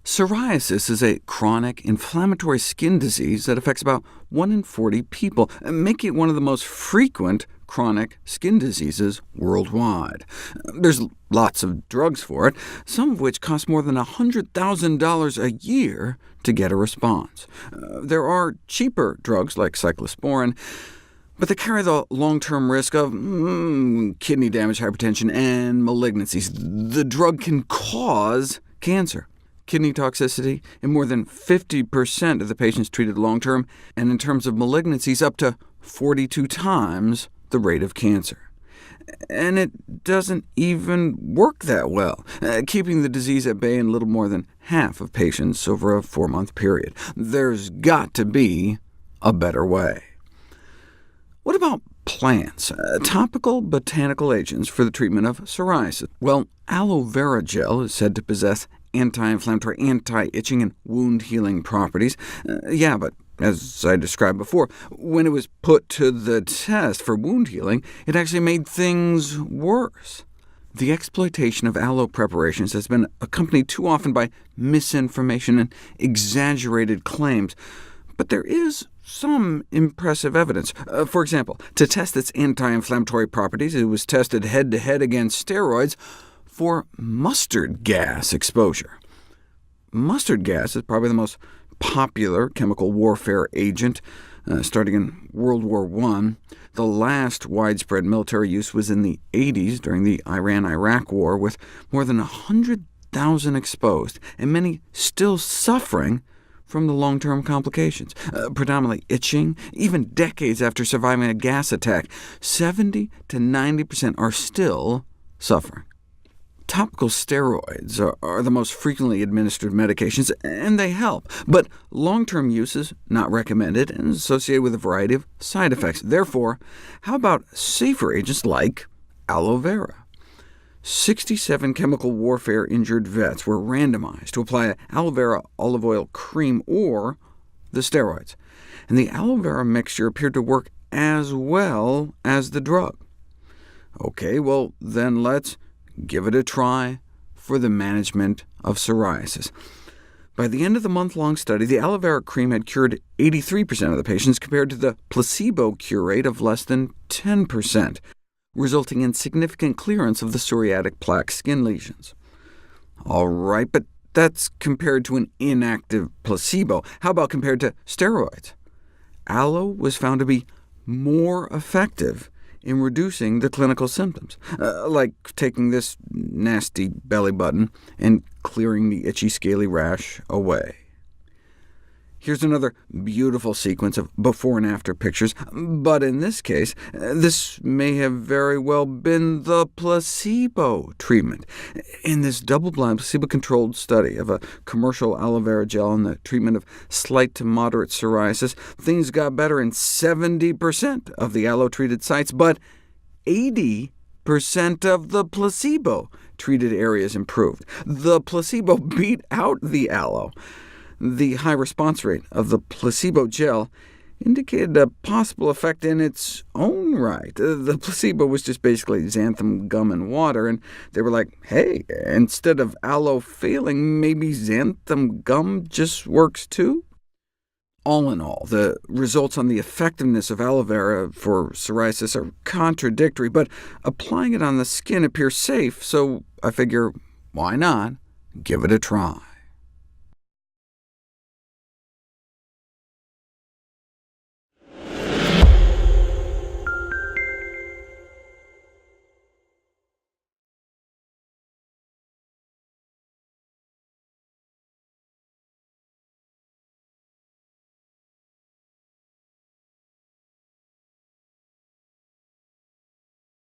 Psoriasis is a chronic inflammatory skin disease that affects about 1 in 40 people, making it one of the most frequent chronic skin diseases worldwide. There's lots of drugs for it, some of which cost more than $100,000 a year to get a response. There are cheaper drugs like cyclosporin, but they carry the long-term risk of kidney damage, hypertension, and malignancies. The drug can cause cancer, kidney toxicity in more than 50% of the patients treated long-term, and in terms of malignancies, up to 42 times the rate of cancer. And it doesn't even work that well, keeping the disease at bay in little more than half of patients over a 4-month period. There's got to be a better way. What about plants, topical botanical agents for the treatment of psoriasis? Well, aloe vera gel is said to possess anti-inflammatory, anti-itching, and wound-healing properties. Yeah, but as I described before, when it was put to the test for wound healing, it actually made things worse. The exploitation of aloe preparations has been accompanied too often by misinformation and exaggerated claims, but there is some impressive evidence. For example, to test its anti-inflammatory properties, it was tested head-to-head against steroids for mustard gas exposure. Mustard gas is probably the most popular chemical warfare agent, starting in World War I. The last widespread military use was in the 80s during the Iran-Iraq War, with more than 100,000 exposed, and many still suffering from the long-term complications, predominantly itching. Even decades after surviving a gas attack, 70 to 90% are still suffering. Topical steroids are the most frequently administered medications, and they help, but long-term use is not recommended and is associated with a variety of side effects. Therefore, how about safer agents like aloe vera? 67 chemical warfare-injured vets were randomized to apply aloe vera olive oil cream or the steroids, and the aloe vera mixture appeared to work as well as the drug. OK, well then let's give it a try for the management of psoriasis. By the end of the month-long study, the aloe vera cream had cured 83% of the patients, compared to the placebo cure rate of less than 10%, resulting in significant clearance of the psoriatic plaque skin lesions. All right, but that's compared to an inactive placebo. How about compared to steroids? Aloe was found to be more effective in reducing the clinical symptoms, like taking this nasty belly button and clearing the itchy, scaly rash away. Here's another beautiful sequence of before and after pictures, but in this case, this may have very well been the placebo treatment. In this double-blind, placebo-controlled study of a commercial aloe vera gel in the treatment of slight to moderate psoriasis, things got better in 70% of the aloe-treated sites, but 80% of the placebo-treated areas improved. The placebo beat out the aloe. The high response rate of the placebo gel indicated a possible effect in its own right. The placebo was just basically xanthan gum and water, and they were like, hey, instead of aloe failing, maybe xanthan gum just works too? All in all, the results on the effectiveness of aloe vera for psoriasis are contradictory, but applying it on the skin appears safe, so I figure, why not give it a try?